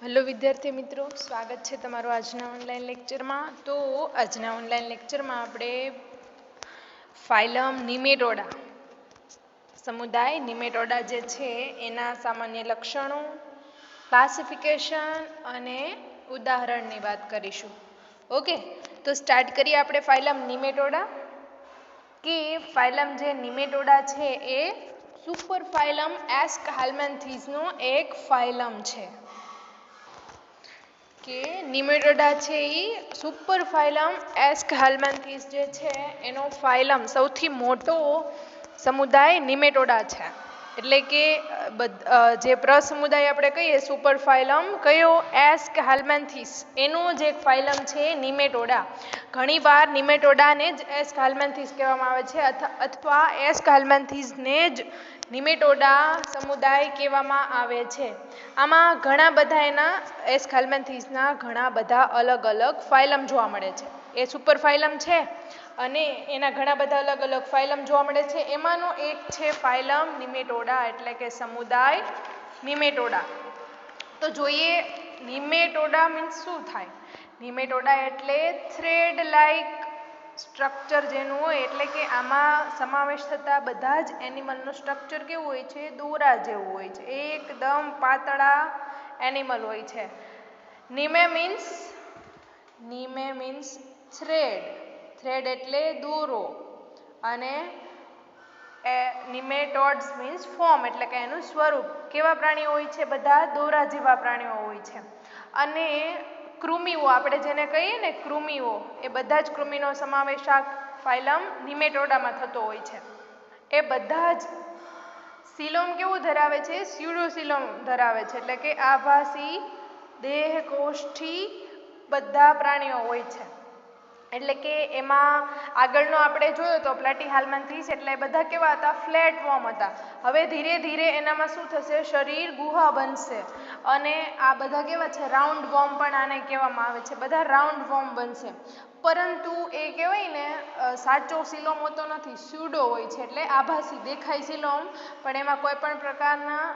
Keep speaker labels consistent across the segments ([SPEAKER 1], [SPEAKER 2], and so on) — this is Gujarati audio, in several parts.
[SPEAKER 1] હેલો વિદ્યાર્થી મિત્રો, સ્વાગત છે તમારું આજના ઓનલાઈન લેક્ચરમાં. તો આજના ઓનલાઈન લેક્ચરમાં આપણે ફાઇલમ નિમેટોડા, સમુદાય નિમેટોડા જે છે એના સામાન્ય લક્ષણો, ક્લાસિફિકેશન અને ઉદાહરણની વાત કરીશું. ઓકે, તો સ્ટાર્ટ કરીએ આપણે ફાઇલમ નિમેટોડા. કે ફાઇલમ જે નિમેટોડા છે એ સુપર ફાઇલમ એસ્કહેલ્મેન્થીસનો એક ફાઇલમ છે. કે નિમેટોડા છે એ સુપર ફાઇલમ એસ્કહેલ્મેન્થીસ જે છે એનો ફાઇલમ સૌથી મોટો સમુદાય નિમેટોડા છે. એટલે કે જે પ્રસમુદાય આપણે કહીએ સુપર ફાઇલમ કયો એસ્કહેલ્મેન્થીસ, એનો જે ફાઇલમ છે નિમેટોડા. ઘણીવાર નિમેટોડાને જ એસ્કહેલ્મેન્થીસ કહેવામાં આવે છે અથવા એસ્કહેલ્મેન્થીસને જ નિમેટોડા સમુદાય કહેવામાં આવે છે. આમાં ઘણા બધા એના એસ્કહેલ્મેન્થીસના ઘણા બધા અલગ અલગ ફાઇલમ જોવા મળે છે. એ સુપર ફાઇલમ છે અને એના ઘણા બધા અલગ અલગ ફાઇલમ જોવા મળે છે. એમાંનો એક છે ફાઇલમ નિમેટોડા, એટલે કે સમુદાય નિમેટોડા. તો જોઈએ નિમેટોડા મીન્સ શું થાય. નિમેટોડા એટલે થ્રેડ લાઇક સ્ટ્રક્ચર જેનું હોય, એટલે કે આમાં સમાવેશ થતા બધા જ એનિમલનું સ્ટ્રક્ચર કેવું હોય છે, દોરા જેવું હોય છે. એકદમ પાતળા એનિમલ હોય છે. નિમે મીન્સ થ્રેડ, થ્રેડ એટલે દોરો, અને નિમેટોડ્સ મીન્સ ફોર્મ, એટલે કે એનું સ્વરૂપ. કેવા પ્રાણીઓ હોય છે? બધા દોરા જેવા પ્રાણીઓ હોય છે. અને કૃમિઓ, આપણે જેને કહીએ ને કૃમિઓ, એ બધા જ કૃમિનો સમાવેશ આ ફાઇલમ નિમેટોડામાં થતો હોય છે. એ બધા જ સિલોમ કેવું ધરાવે છે? સ્યુડોસિલોમ ધરાવે છે. એટલે કે આભાસી દેહકોષ્ઠી બધા પ્રાણીઓ હોય છે. એટલે કે એમાં આગળનો આપણે જોયો તો પ્લેટીહેલ્મિન્થીસ, એટલે બધા કેવા હતા? ફ્લેટ ફોર્મ હતા. હવે ધીરે ધીરે એનામાં શું થશે? શરીર ગુહા બનશે અને આ બધા કેવા છે? રાઉન્ડ વોર્મ પણ આને કહેવામાં આવે છે. બધા રાઉન્ડ વોર્મ બનશે. પરંતુ એ કહેવાય ને સાચો સિલોમ હોતો નથી, સ્યુડો હોય છે. એટલે આભાસી દેખાય સિલોમ, પણ એમાં કોઈ પણ પ્રકારના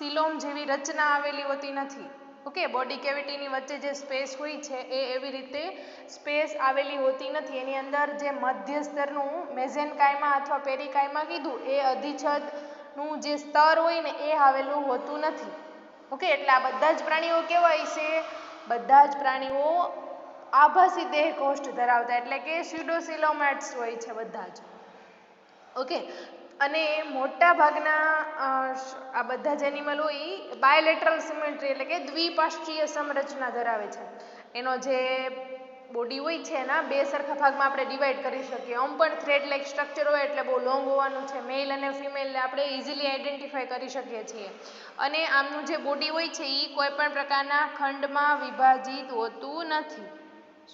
[SPEAKER 1] સિલોમ જેવી રચના આવેલી હોતી નથી. ઓકે, બોડી કેવિટીની વચ્ચે જે સ્પેસ હોય છે એ એવી રીતે સ્પેસ આવેલી હોતી નથી. એની અંદર જે મધ્ય સ્તરનું મેઝેનકાઇમા અથવા પેરિકાઇમા કીધું, એ અધિચ્છદનું જે સ્તર હોય ને એ આવેલું હોતું નથી. ઓકે, એટલે આ બધા જ પ્રાણીઓ કેવા છે? બધા જ પ્રાણીઓ આભાસી દેહકોષ્ઠ ધરાવતા, એટલે કે સ્યુડોસિલોમેટ્સ હોય છે બધા જ. ઓકે, અને મોટા ભાગના આ બધા જ એનિમલ હોય એ બાયલેટરલ સિમેટ્રી, એટલે કે દ્વિપાર્શ્વીય સંરચના ધરાવે છે. એનો જે બોડી હોય છે એના બે સરખા ભાગમાં આપણે ડિવાઈડ કરી શકીએ. આમ પણ થ્રેડ લાઇક સ્ટ્રક્ચર હોય એટલે બહુ લોંગ હોવાનું છે. મેલ અને ફિમેલને આપણે ઇઝીલી આઈડેન્ટિફાઈ કરી શકીએ છીએ. અને આમનું જે બોડી હોય છે એ કોઈ પણ પ્રકારના ખંડમાં વિભાજિત હોતું નથી.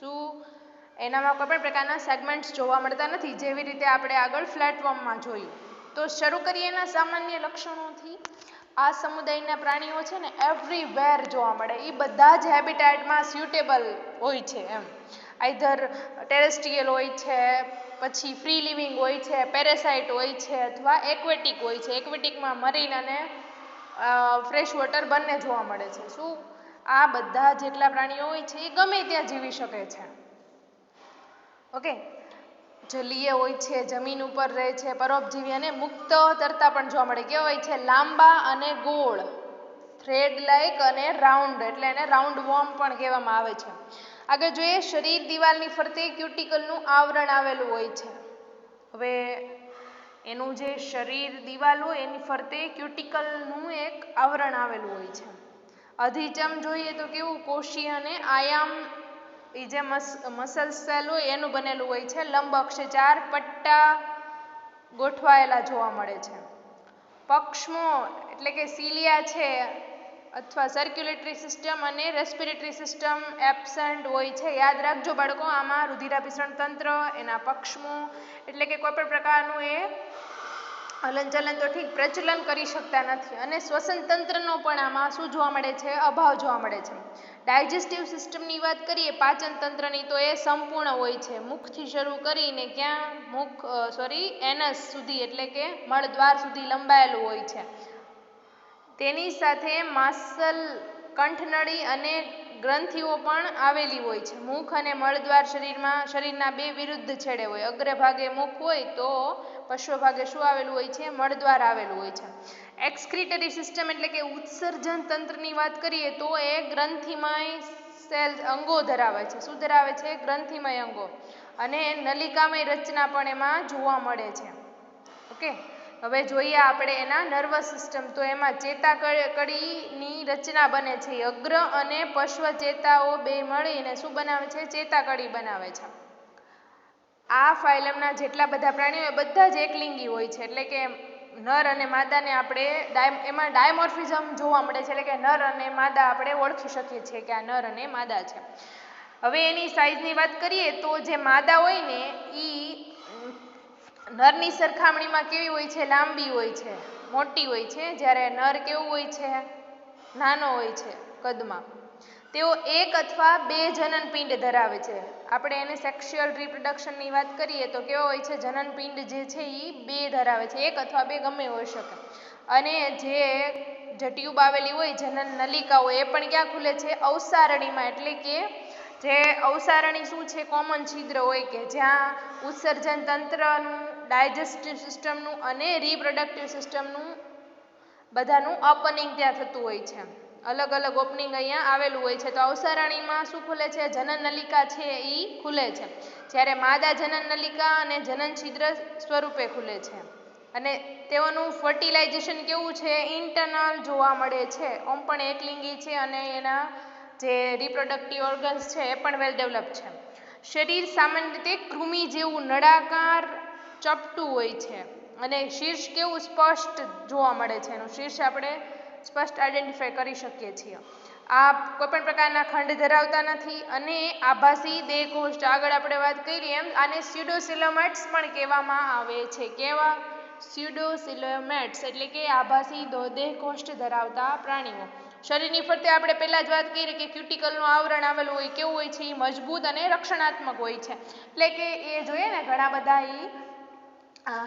[SPEAKER 1] શું? એનામાં કોઈ પણ પ્રકારના સેગમેન્ટ્સ જોવા મળતા નથી, જેવી રીતે આપણે આગળ પ્લેટફોર્મમાં જોયું. તો શરૂ કરીએ એના સામાન્ય લક્ષણોથી. આ સમુદાયના પ્રાણીઓ છે ને એવરીવેર જોવા મળે. એ બધા જ હેબિટેટમાં સ્યુટેબલ હોય છે. એમ આઈધર ટેરેસ્ટ્રીયલ હોય છે, પછી ફ્રી લિવિંગ હોય છે, પેરેસાઇટ હોય છે, અથવા એક્વેટિક હોય છે. એક્વેટિકમાં મરીન અને ફ્રેશ વોટર બંને જોવા મળે છે. શું? આ બધા જેટલા પ્રાણીઓ હોય છે એ ગમે ત્યાં જીવી શકે છે. ઓકે, જલીય હોય છે, જમીન ઉપર રહે છે, પરોપજીવી, અને મુક્ત તરતા પણ જોવા મળે. કેવા હોય છે? લાંબા અને ગોળ, થ્રેડ લાઇક અને રાઉન્ડ, એટલે એને રાઉન્ડ વોર્મ પણ કહેવામાં આવે છે. આગળ જોઈએ, શરીર દિવાલની ફરતે ક્યુટિકલનું આવરણ આવેલું હોય છે. હવે એનું જે શરીર દિવાલ હોય એની ફરતે ક્યુટિકલનું એક આવરણ આવેલું હોય છે. અધિચમ જોઈએ તો કેવું? કોષીય અને આયામ, એ જે મસલ સેલ હોય એનું બનેલું હોય છે. લંબ અક્ષે 4 પટ્ટા ગોઠવાયેલા જોવા મળે છે. પક્ષમો એટલે કે સિલિયા છે, અથવા સર્ક્યુલેટરી સિસ્ટમ અને રેસ્પિરેટરી સિસ્ટમ એબસેન્ટ હોય છે. યાદ રાખજો બાળકો, આમાં રુધિરાભિસરણ તંત્ર, એના પક્ષમો, એટલે કે કોઈ પણ પ્રકારનું એ હલનચલન તો ઠીક, પ્રચલન કરી શકતા નથી. અને શ્વસન તંત્રનો પણ આમાં શું જોવા મળે છે? અભાવ જોવા મળે છે. ડાયજેસ્ટિવ સિસ્ટમની વાત કરીએ, પાચન તંત્રની, તો એ સંપૂર્ણ હોય છે. મુખથી શરૂ કરીને એનસ સુધી, એટલે કે મળદ્વાર સુધી લંબાયેલું હોય છે. તેની સાથે માસલ, કંઠનળી અને ગ્રંથિઓ પણ આવેલી હોય છે. મુખ અને મળદ્વાર શરીરના બે વિરુદ્ધ છેડે હોય. અગ્રભાગે મુખ હોય તો પશ્વભાગે શું આવેલું હોય છે? મળદ્વાર આવેલું હોય છે. એક્સક્રીટરી સિસ્ટમ એટલે કે ઉત્સર્જન તંત્રની વાત કરીએ તો એ ગ્રંથિમય સેલ અંગો ધરાવે છે. શું ધરાવે છે? ગ્રંથિમય અંગો. અને નલિકામય રચના પણ એમાં જોવા મળે છે. ઓકે, હવે જોઈએ આપણે એના નર્વસ સિસ્ટમ. તો એમાં ચેતાકળીની રચના બને છે. અગ્ર અને પશ્વ ચેતાઓ બે મળીને શું બનાવે છે? ચેતાકળી બનાવે છે. આ ફાઇલમના જેટલા બધા પ્રાણીઓ બધા જ એકલિંગી હોય છે. એટલે કે નર અને માદાને આપણે એમાં ડાયમોર્ફિઝમ જોવા મળે છે. એટલે કે નર અને માદા આપણે ઓળખી શકીએ છીએ કે આ નર અને માદા છે. હવે એની સાઇઝની વાત કરીએ તો જે માદા હોય ને એ નરની સરખામણીમાં કેવી હોય છે? લાંબી હોય છે, મોટી હોય છે. જ્યારે નર કેવું હોય છે? નાનો હોય છે કદમાં. તેઓ એક અથવા બે જનનપિંડ ધરાવે છે. આપણે એને સેક્સ્યુઅલ રિપ્રોડક્શનની વાત કરીએ તો કેવો હોય છે? જનનપિંડ જે છે એ બે ધરાવે છે. એક અથવા બે ગમે હોઈ શકે. અને જે ટ્યુબ આવેલી હોય જનન નલિકાઓ એ પણ ક્યાં ખુલે છે? અવસારણીમાં. એટલે કે જે અવસારણી શું છે? કોમન છિદ્ર હોય કે જ્યાં ઉત્સર્જન તંત્રનું, ડાયજેસ્ટિવ સિસ્ટમનું અને રિપ્રોડક્ટિવ સિસ્ટમનું બધાનું ઓપનિંગ ત્યાં થતું હોય છે. અલગ અલગ ઓપનિંગ અહીંયા આવેલું હોય છે. તો અવસારણીમાં શું ખુલે છે? જનન નલિકા છે એ ખુલે છે. જ્યારે માદા જનન નલિકા અને જનન છિદ્ર સ્વરૂપે ખુલે છે. અને તેઓનું ફર્ટિલાઇઝેશન કેવું છે? ઇન્ટરનલ જોવા મળે છે. ઓમ પણ એકલિંગી છે અને એના જે રિપ્રોડક્ટિવ ઓર્ગન્સ છે એ પણ વેલ ડેવલપ છે. શરીર સામાન્ય રીતે કૃમિ જેવું નળાકાર ચપટું હોય છે અને શીર્ષ કેવું? સ્પષ્ટ જોવા મળે છે. એનું શીર્ષ આપણે સ્પષ્ટ આઈડેન્ટિફાઈ કરી શકીએ છીએ. આ કોઈપણ પ્રકારના ખંડ ધરાવતા નથી અને આભાસી દેહકોષ્ઠ, આગળ આપણે વાત કરી એમ આને સ્યુડોસિલોમેટ્સ પણ કહેવામાં આવે છે. કેવા? સ્યુડોસિલોમેટ્સ એટલે કે આભાસી દેહકોષ્ઠ ધરાવતા પ્રાણીઓ. શરીરની ફરતે આપણે પહેલા જ વાત કરી કે ક્યુટિકલનું આવરણ આવેલું હોય. કેવું હોય છે? એ મજબૂત અને રક્ષણાત્મક હોય છે. એટલે કે એ જોઈએ ને ઘણા બધા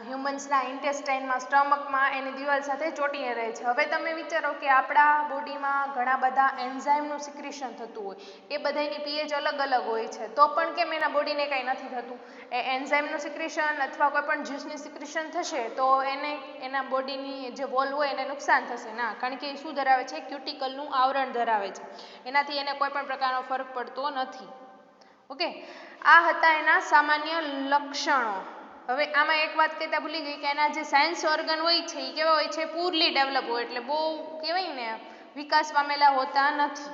[SPEAKER 1] હ્યુમન્સના ઇન્ટેસ્ટાઇનમાં, સ્ટમકમાં એની દિવાલ સાથે ચોંટીને રહે છે. હવે તમે વિચારો કે આપણા બોડીમાં ઘણા બધા એન્ઝાઇમનું સિક્રેશન થતું હોય. એ બધાની પીએચ અલગ અલગ હોય છે. તો પણ કેમ એના બોડીને કંઈ નથી થતું? એ એન્ઝાઇમનું સિક્રેશન અથવા કોઈ પણ જ્યુસની સિક્રેશન થશે તો એને એના બોડીની જે વોલ હોય એને નુકસાન થશે ના, કારણ કે એ શું ધરાવે છે? ક્યુટિકલનું આવરણ ધરાવે છે. એનાથી એને કોઈ પણ પ્રકારનો ફરક પડતો નથી. ઓકે, આ હતા એના સામાન્ય લક્ષણો. હવે આમાં એક વાત કહેતા ભૂલી ગઈ કે એના જે સેન્સ ઓર્ગન હોય છે એ કેવા હોય છે? પૂરલી ડેવલપ હોય. એટલે બહુ કહેવાય ને વિકાસ પામેલા હોતા નથી.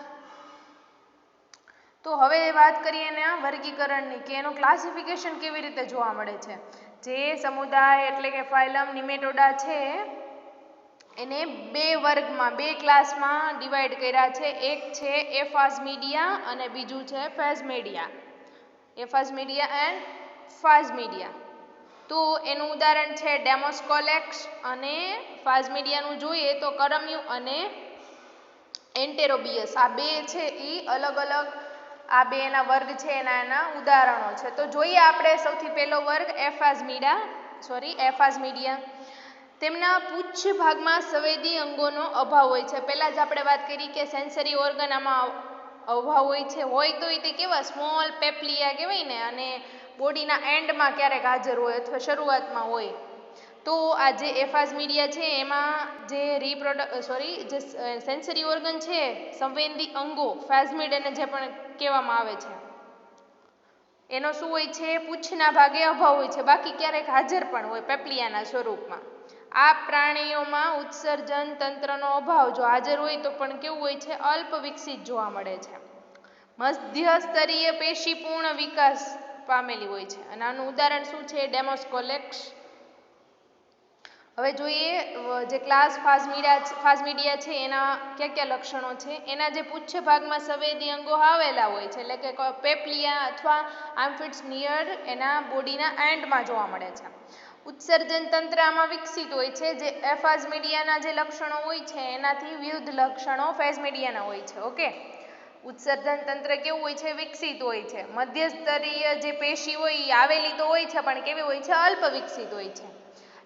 [SPEAKER 1] તો હવે વાત કરીએ એના વર્ગીકરણની કે એનું ક્લાસિફિકેશન કેવી રીતે જોવા મળે છે. જે સમુદાય એટલે કે ફાઇલમ નિમેટોડા છે એને બે વર્ગમાં, બે ક્લાસમાં ડિવાઈડ કર્યા છે. એક છે એફાઝમિડિયા અને બીજું છે ફેઝમિડિયા. એફાઝમિડિયા એન્ડ ફાઝમિડિયા. તો એનું ઉદાહરણ છે ડેમોસ્કોલેક્સ અને ફાઝમિડિયાનું જોઈએ તો કરમ્યુ અને એન્ટેરોબિયસ. આ બે છે એ અલગ અલગ આ બે એના વર્ગ છે એના ઉદાહરણો છે. તો જોઈએ આપણે સૌથી પહેલો વર્ગ એફાઝમિડિયા. તેમના પુચ્છ ભાગમાં સંવેદી અંગોનો અભાવ હોય છે. પહેલાં જ આપણે વાત કરી કે સેન્સરી ઓર્ગન આમાં અભાવ હોય છે. હોય તો તે કેવા? સ્મોલ પેપ્લિયા કહેવાય ને, અને બોડીના એન્ડમાં ક્યારેક હાજર હોય અથવા શરૂઆતમાં હોય. તો આ જે એફાઝમિડિયા છે એમાં જે જે સેન્સરી ઓર્ગન છે, સંવેદી અંગો, ફાઝમિડ એને જે પણ કહેવામાં આવે છે, એનો શું હોય છે? પૂંછના ભાગે અભાવ હોય છે. બાકી ક્યારેક હાજર પણ હોય પેપ્લિયાના સ્વરૂપમાં. આ પ્રાણીઓમાં ઉત્સર્જન તંત્રનો અભાવ જો હાજર હોય તો પણ કેવું હોય છે? અલ્પ વિકસિત જોવા મળે છે. મધ્ય સ્તરીય પેશીપૂર્ણ વિકાસ પામેલી હોય છે. અને આનું ઉદાહરણ શું છે? ડેમોસ્કોલેક્સ. હવે જોઈએ જે ક્લાસ ફાઝમિડિયા છે એના કયા કયા લક્ષણો છે. એના જે પુચ્છ ભાગમાં સંવેદી અંગો આવેલા હોય છે, એટલે કે પેપ્લિયા અથવા આર્મપિટ્સ નિયર એના બોડીના એન્ડમાં જોવા મળે છે. ઉત્સર્જન તંત્ર આમાં વિકસિત હોય છે. જે એફાઝમિડિયાના જે લક્ષણો હોય છે એનાથી વિરુદ્ધ લક્ષણો ફેઝમિડિયાના હોય છે. ઓકે, ઉત્સર્જન તંત્ર કેવું હોય છે? વિકસિત હોય છે. મધ્યસ્તરીય જે પેશી હોય એ આવેલી તો હોય છે પણ કેવી હોય છે? અલ્પ વિકસિત હોય છે.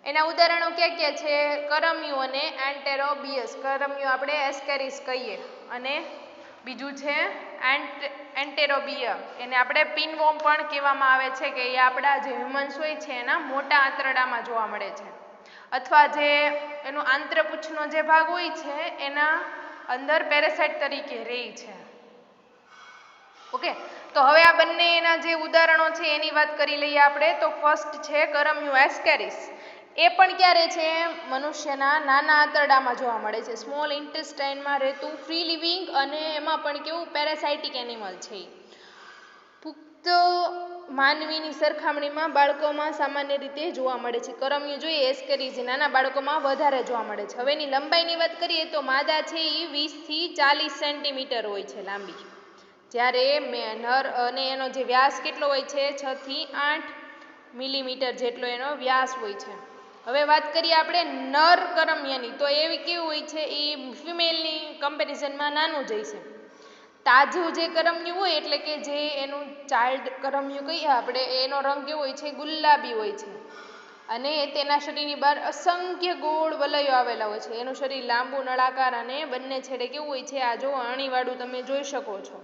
[SPEAKER 1] એના ઉદાહરણો ક્યાં છે? કરમિયું અને એન્ટેરોબિયસ. કરમિયું આપણે એસ્કેરિસ કહીએ અને બીજું છે એન્ટેરોબિયા, એને આપણે પિનવોર્મ પણ કહેવામાં આવે છે કે એ આપણા જે હ્યુમન્સ હોય છે એના મોટા આંતરડામાં જોવા મળે છે, અથવા જે એનો આંત્રપુચ્છનો જે ભાગ હોય છે એના અંદર પેરાસાઇટ તરીકે રહે છે. ઓકે, તો હવે આ બંને એના જે ઉદાહરણો છે એની વાત કરી લઈએ આપણે. તો ફર્સ્ટ છે કરમિયું એસ્કેરિસ. એ પણ ક્યારે છે? મનુષ્યના નાના આંતરડામાં જોવા મળે છે, સ્મોલ ઇન્ટેસ્ટાઇનમાં રહેતું ફ્રી લિવિંગ, અને એમાં પણ કેવું પેરાસાઇટિક એનિમલ છે. પુખ્ત માનવીની સરખામણીમાં બાળકોમાં સામાન્ય રીતે જોવા મળે છે. કરમિયું જોઈએ એસ્કેરિસ નાના બાળકોમાં વધારે જોવા મળે છે. હવે એની લંબાઈની વાત કરીએ તો માદા છે એ 20 થી 40 સેન્ટીમીટર હોય છે લાંબી, જ્યારે નર અને એનો જે વ્યાસ કેટલો હોય છે? 6 થી 8 મિલીમીટર જેટલો એનો વ્યાસ હોય છે. હવે વાત કરીએ આપણે નર કરમિયાની, તો એવી કેવું હોય છે? એ ફિમેલની કમ્પેરિઝનમાં નાનું જ હોય છે. તાજું જે કરમિયું હોય એટલે કે જે એનું ચાઇલ્ડ કરમિયું કહીએ આપણે, એનો રંગ કેવો હોય છે? ગુલાબી હોય છે, અને તેના શરીરની બહાર અસંખ્ય ગોળ વલયો આવેલા હોય છે. એનું શરીર લાંબુ નળાકાર અને બંને છેડે કેવું હોય છે? આ જો અણીવાળું તમે જોઈ શકો છો.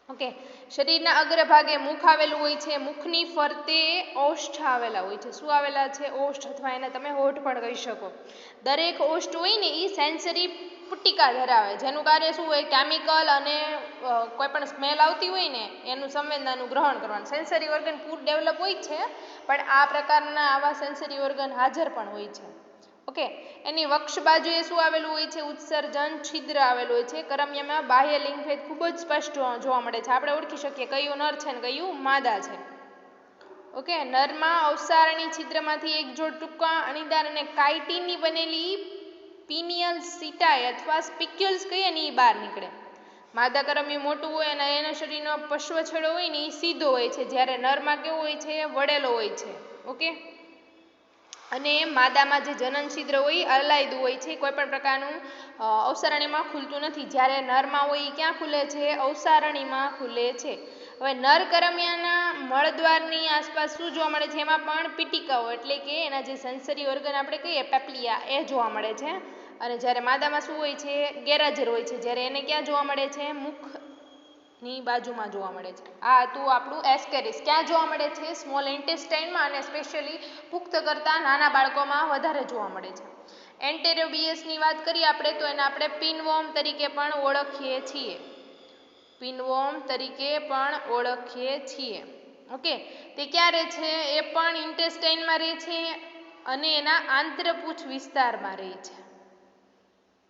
[SPEAKER 1] ઓકે, શરીરના અગ્રભાગે મુખ આવેલું હોય છે. મુખની ફરતે ઓષ્ઠ આવેલા હોય છે. શું આવેલા છે? ઓષ્ઠ, અથવા એને તમે હોઠ પણ કહી શકો. દરેક ઓષ્ઠ હોય ને એ સેન્સરી પુટિકા ધરાવે, જેનું કાર્ય શું હોય? કેમિકલ અને કોઈ પણ સ્મેલ આવતી હોય ને એનું સંવેદનાનું ગ્રહણ કરવાનું. સેન્સરી ઓર્ગન પૂર ડેવલપ હોય છે, પણ આ પ્રકારના આવા સેન્સરી ઓર્ગન હાજર પણ હોય છે. ઓકે, એની વક્ષ બાજુએ શું આવેલું હોય છે? ઉત્સર્જન છિદ્ર આવેલું હોય છે. કરમિયામાં બાહ્ય લિંગભેદ ખૂબ જ સ્પષ્ટ જોવા મળે છે. આપણે ઓળખી શકીએ કયું નર છે ને કયું માદા છે. ઓકે, નરમાં અવસારણી છિદ્રમાંથી એક જોડ ટૂંકા અણીદાર અને કાઇટિનની બનેલી પિનિયલ સીટાઈ અથવા સ્પિક્યુલ્સ કહીએ ને એ બહાર નીકળે. માદા કરમિયું મોટું હોય અને એના શરીરનો પશ્વ છેડો હોય ને એ સીધો હોય છે, જ્યારે નરમાં કેવો હોય છે? વળેલો હોય છે. ઓકે, અને માદામાં જે જનન છિદ્ર હોય અલાયદું હોય છે, કોઈ પણ પ્રકારનું અવસારણીમાં ખુલતું નથી. જ્યારે નરમાં હોય એ ક્યાં ખુલે છે? અવસારણીમાં ખુલે છે. હવે નર કરમિયાના મળદ્વારની આસપાસ શું જોવા મળે છે? એમાં પણ પીટિકાઓ એટલે કે એના જે સેન્સરી ઓર્ગન આપણે કહીએ પેપ્લિયા એ જોવા મળે છે. અને જ્યારે માદામાં શું હોય છે? ગેરહાજર હોય છે. જ્યારે એને ક્યાં જોવા મળે છે? મુખની બાજુમાં જોવા મળે છે. આ હતું આપણું એસ્કેરિસ. ક્યાં જોવા મળે છે? સ્મોલ ઇન્ટેસ્ટાઇનમાં, અને સ્પેશિયલી પુખ્ત કરતાં નાના બાળકોમાં વધારે જોવા મળે છે. એન્ટેરોબિયસની વાત કરીએ આપણે તો એને આપણે પિનવોર્મ તરીકે પણ ઓળખીએ છીએ. પિનવોર્મ તરીકે પણ ઓળખીએ છીએ. ઓકે, તે ક્યાં રહે છે? એ પણ ઇન્ટેસ્ટાઇનમાં રહે છે અને એના આંત્રપુચ્છ વિસ્તારમાં રહે છે.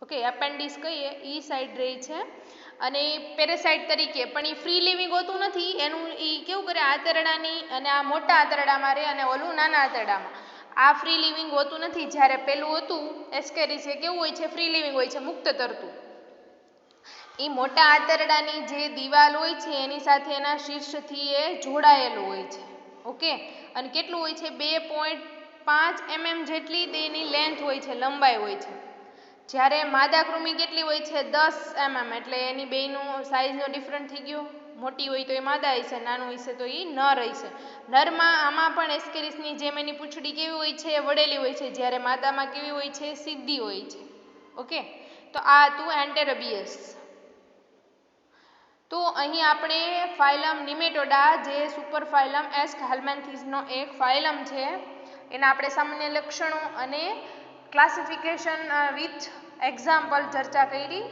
[SPEAKER 1] ઓકે, એપેન્ડિક્સ કહીએ એ સાઈડ રહે છે, અને પેરાસાઇટ તરીકે પણ એ ફ્રી લિવિંગ હોતું નથી. એનું એ કેવું કરે? આંતરડાની અને આ મોટા આંતરડામાં રહે અને ઓલું નાના આંતરડામાં. આ ફ્રી લિવિંગ હોતું નથી. જ્યારે પેલું હતું એસ્કેરિસ એ કેવું હોય છે? ફ્રી લિવિંગ હોય છે, મુક્ત તરતું. એ મોટા આંતરડાની જે દિવાલ હોય છે એની સાથે એના શીર્ષથી એ જોડાયેલું હોય છે. ઓકે, અને કેટલું હોય છે? 2.5 mm જેટલી તેની લેન્થ હોય છે, લંબાઈ હોય છે. જ્યારે માદા કૃમિ કેટલી હોય છે? 10 mm, એટલે એની બેયનું સાઇઝનો ડિફરન્ટ થઈ ગયો. મોટી હોય તો એ માદા હશે, નાનું હશે તો એ નર હશે. નરમાં આમાં પણ એસ્કેરિસની જેમ એની પૂંછડી કેવી હોય છે? વળેલી હોય છે, જ્યારે માદામાં કેવી હોય છે? સીધી હોય છે. ઓકે, તો આ હતું એન્ટેરોબિયસ. તો અહીં આપણે ફાઇલમ નિમેટોડા, જે સુપરફાઇલમ એસ્કહેલ્મેન્થીસનો એક ફાઇલમ છે, એના આપણે સામાન્ય લક્ષણો અને ક્લાસિફિકેશન વિથ એક્ઝામ્પલ ચર્ચા કરી.